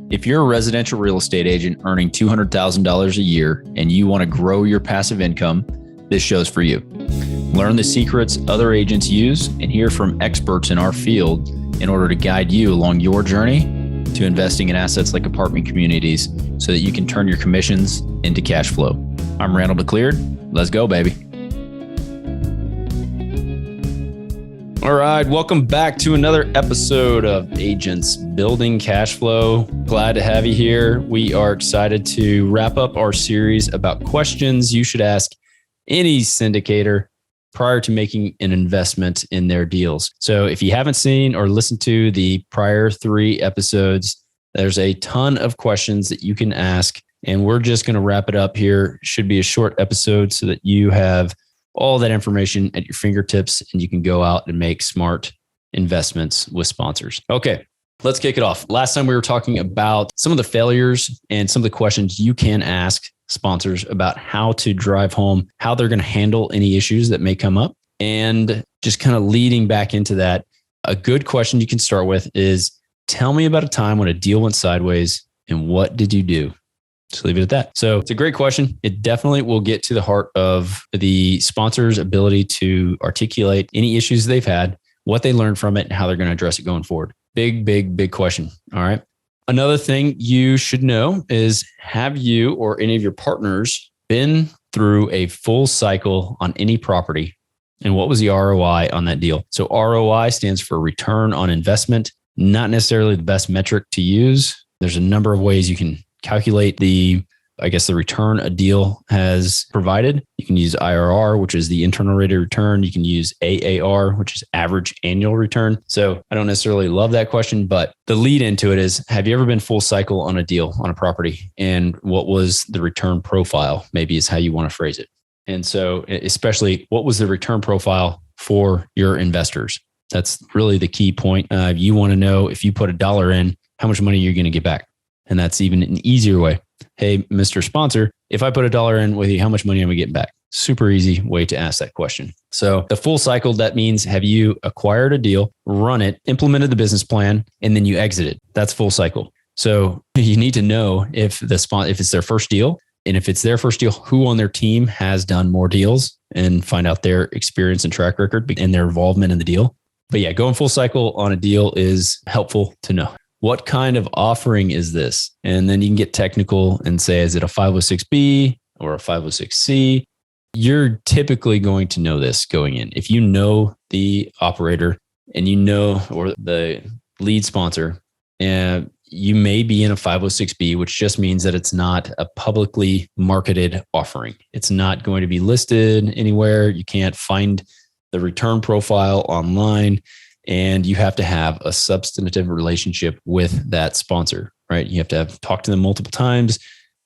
If you're a residential real estate agent earning $200,000 a year and you want to grow your passive income, this show's for you. Learn the secrets other agents use and hear from experts in our field in order to guide you along your journey to investing in assets like apartment communities so that you can turn your commissions into cash flow. I'm Randall McLeod. Let's go, baby. All right, welcome back to another episode of Agents Building Cash Flow. Glad to have you here. We are excited to wrap up our series about questions you should ask any syndicator prior to making an investment in their deals. So if you haven't seen or listened to the prior 3 episodes, there's a ton of questions that you can ask, and we're just going to wrap it up here. Should be a short episode so that you have all that information at your fingertips and you can go out and make smart investments with sponsors. Okay, let's kick it off. Last time we were talking about some of the failures and some of the questions you can ask sponsors about how to drive home, how they're going to handle any issues that may come up. And just kind of leading back into that, a good question you can start with is, tell me about a time when a deal went sideways and what did you do? Just leave it at that. So it's a great question. It definitely will get to the heart of the sponsor's ability to articulate any issues they've had, what they learned from it, and how they're going to address it going forward. Big question. All right. Another thing you should know is, have you or any of your partners been through a full cycle on any property? And what was the ROI on that deal? So ROI stands for return on investment, not necessarily the best metric to use. There's a number of ways you can calculate the return a deal has provided. You can use IRR, which is the internal rate of return. You can use AAR, which is average annual return. So I don't necessarily love that question, but the lead into it is, have you ever been full cycle on a deal, on a property? And what was the return profile? Maybe is how you want to phrase it. And so especially, what was the return profile for your investors? That's really the key point. You want to know, if you put $1 in, how much money you're going to get back. And that's even an easier way. Hey, Mr. Sponsor, if I put $1 in with you, how much money am I getting back? Super easy way to ask that question. So the full cycle, that means, have you acquired a deal, run it, implemented the business plan, and then you exit it? That's full cycle. So you need to know if it's their first deal, and if it's their first deal, who on their team has done more deals, and find out their experience and track record and their involvement in the deal. But yeah, going full cycle on a deal is helpful to know. What kind of offering is this? And then you can get technical and say, is it a 506B or a 506C? You're typically going to know this going in. If you know the operator and you know, or the lead sponsor, and you may be in a 506B, which just means that it's not a publicly marketed offering. It's not going to be listed anywhere. You can't find the return profile online. And you have to have a substantive relationship with that sponsor, right? You have to talk to them multiple times,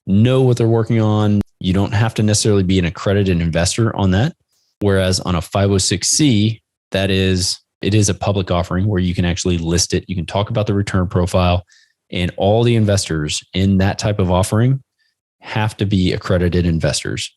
know what they're working on. You don't have to necessarily be an accredited investor on that. Whereas on a 506C, it is a public offering where you can actually list it. You can talk about the return profile, and all the investors in that type of offering have to be accredited investors.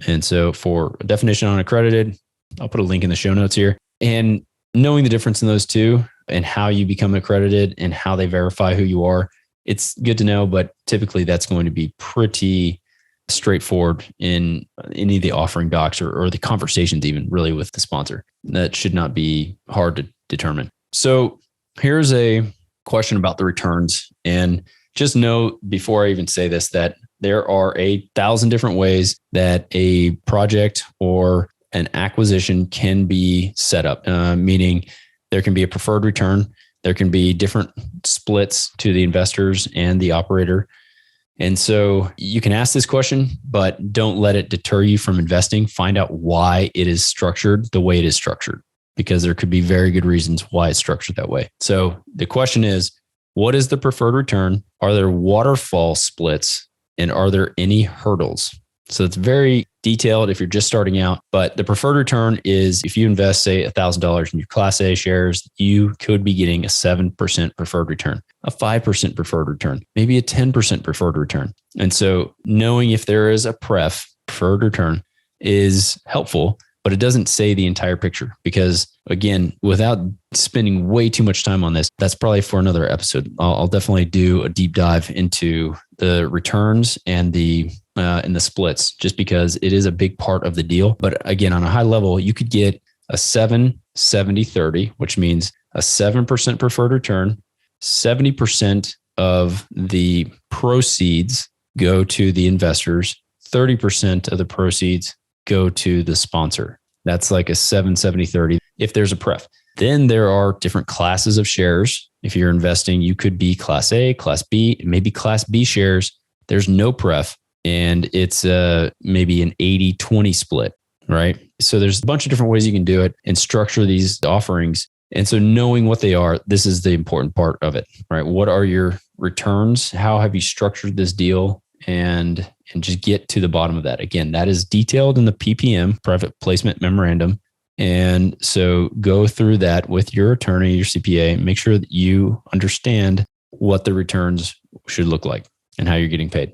And so for a definition on accredited, I'll put a link in the show notes here. And knowing the difference in those two and how you become accredited and how they verify who you are, it's good to know, but typically that's going to be pretty straightforward in any of the offering docs or the conversations even really with the sponsor. That should not be hard to determine. So here's a question about the returns. And just know, before I even say this, that there are 1,000 different ways that a project or an acquisition can be set up, meaning there can be a preferred return. There can be different splits to the investors and the operator. And so you can ask this question, but don't let it deter you from investing. Find out why it is structured the way it is structured, because there could be very good reasons why it's structured that way. So the question is, what is the preferred return? Are there waterfall splits? And are there any hurdles? So it's very detailed if you're just starting out, but the preferred return is, if you invest, say, $1,000 in your Class A shares, you could be getting a 7% preferred return, a 5% preferred return, maybe a 10% preferred return. And so knowing if there is a preferred return is helpful, but it doesn't say the entire picture because, again, without spending way too much time on this, that's probably for another episode. I'll definitely do a deep dive into the returns and the splits, just because it is a big part of the deal. But again, on a high level, you could get a 7-70-30, which means a 7% preferred return, 70% of the proceeds go to the investors, 30% of the proceeds go to the sponsor. That's like a 7-70-30 if there's a pref. Then there are different classes of shares. If you're investing, you could be class A, class B, maybe class B shares. There's no pref, and it's maybe an 80-20 split, right? So there's a bunch of different ways you can do it and structure these offerings. And so knowing what they are, this is the important part of it, right? What are your returns? How have you structured this deal? And just get to the bottom of that. Again, that is detailed in the PPM, private placement memorandum. And so go through that with your attorney, your CPA, make sure that you understand what the returns should look like and how you're getting paid.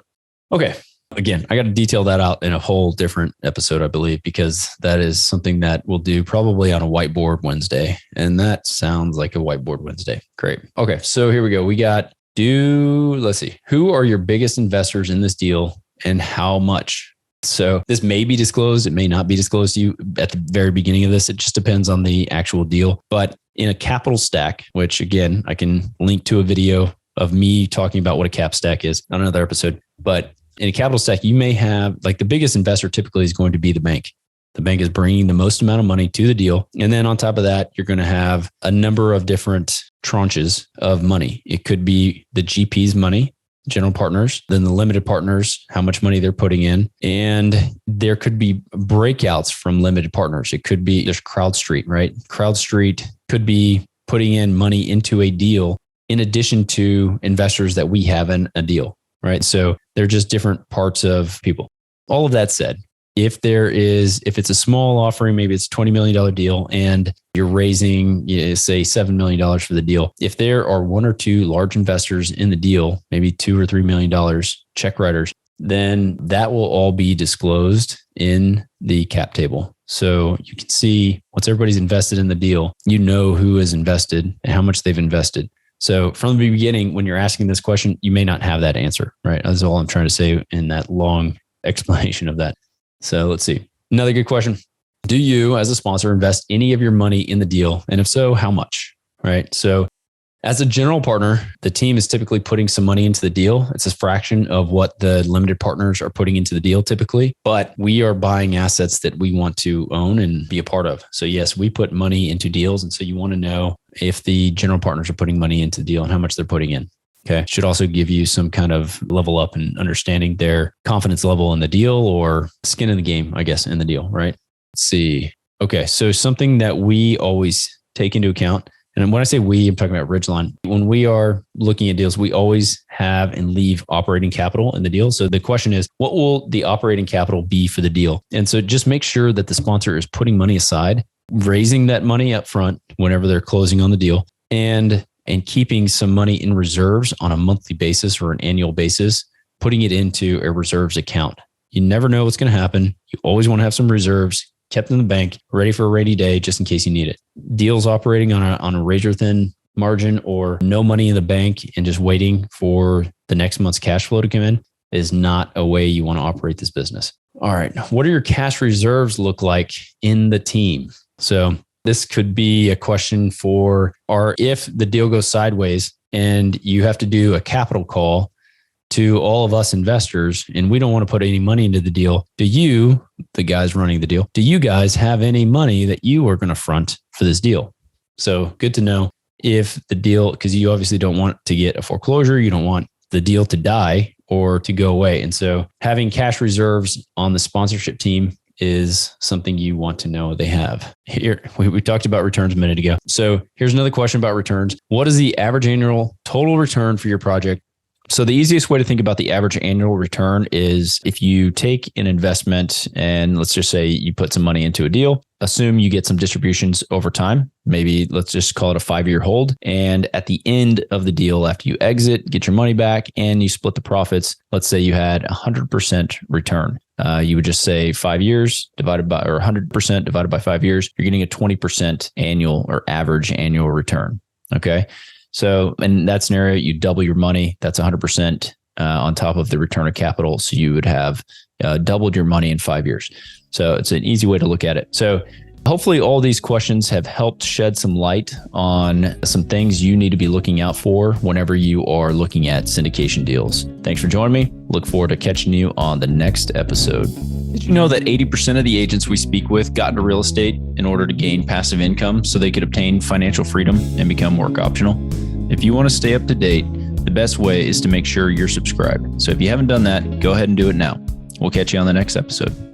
Okay. Again, I got to detail that out in a whole different episode, I believe, because that is something that we'll do probably on a whiteboard Wednesday. And that sounds like a whiteboard Wednesday. Great. Okay. So here we go. We got let's see, who are your biggest investors in this deal and how much? So this may be disclosed. It may not be disclosed to you at the very beginning of this. It just depends on the actual deal. But in a capital stack, which again, I can link to a video of me talking about what a cap stack is on another episode. But in a capital stack, you may have, like, the biggest investor typically is going to be the bank. The bank is bringing the most amount of money to the deal. And then on top of that, you're going to have a number of different tranches of money. It could be the GP's money, general partners, then the limited partners, how much money they're putting in. And there could be breakouts from limited partners. It could be, there's CrowdStreet, right? CrowdStreet could be putting in money into a deal in addition to investors that we have in a deal, right? So they're just different parts of people. All of that said, if it's a small offering, maybe it's a $20 million deal and you're raising, say $7 million for the deal. If there are one or two large investors in the deal, maybe $2 or $3 million check writers, then that will all be disclosed in the cap table. So you can see once everybody's invested in the deal, you know who has invested and how much they've invested. So from the beginning, when you're asking this question, you may not have that answer, right? That's all I'm trying to say in that long explanation of that. So let's see. Another good question. Do you, as a sponsor, invest any of your money in the deal? And if so, how much? Right? So as a general partner, the team is typically putting some money into the deal. It's a fraction of what the limited partners are putting into the deal typically, but we are buying assets that we want to own and be a part of. So yes, we put money into deals. And so you want to know if the general partners are putting money into the deal and how much they're putting in. Okay. Should also give you some kind of level up in understanding their confidence level in the deal or skin in the game, I guess, in the deal, right? Let's see. Okay. So something that we always take into account, and when I say we, I'm talking about Ridgeline. When we are looking at deals, we always have and leave operating capital in the deal. So the question is, what will the operating capital be for the deal? And so just make sure that the sponsor is putting money aside, raising that money up front whenever they're closing on the deal, and keeping some money in reserves on a monthly basis or an annual basis, putting it into a reserves account. You never know what's going to happen. You always want to have some reserves kept in the bank, ready for a rainy day, just in case you need it. Deals operating on a razor thin margin or no money in the bank and just waiting for the next month's cash flow to come in is not a way you want to operate this business. All right. What do your cash reserves look like in the team? So this could be a question for, or if the deal goes sideways and you have to do a capital call to all of us investors and we don't want to put any money into the deal, do you, the guys running the deal, do you guys have any money that you are going to front for this deal? So good to know if the deal, because you obviously don't want to get a foreclosure, you don't want the deal to die or to go away. And so having cash reserves on the sponsorship team is something you want to know they have. Here, we talked about returns a minute ago. So here's another question about returns. What is the average annual total return for your project So the easiest way to think about the average annual return is if you take an investment and let's just say you put some money into a deal, assume you get some distributions over time. Maybe let's just call it a 5-year hold. And at the end of the deal, after you exit, get your money back and you split the profits. Let's say you had 100% return. You would just say 5 years divided by, or 100% divided by 5 years, you're getting a 20% annual or average annual return. Okay. So in that scenario, you double your money. That's 100% on top of the return of capital. So you would have doubled your money in 5 years. So it's an easy way to look at it. So hopefully all these questions have helped shed some light on some things you need to be looking out for whenever you are looking at syndication deals. Thanks for joining me. Look forward to catching you on the next episode. Did you know that 80% of the agents we speak with got into real estate in order to gain passive income so they could obtain financial freedom and become work optional? If you want to stay up to date, the best way is to make sure you're subscribed. So if you haven't done that, go ahead and do it now. We'll catch you on the next episode.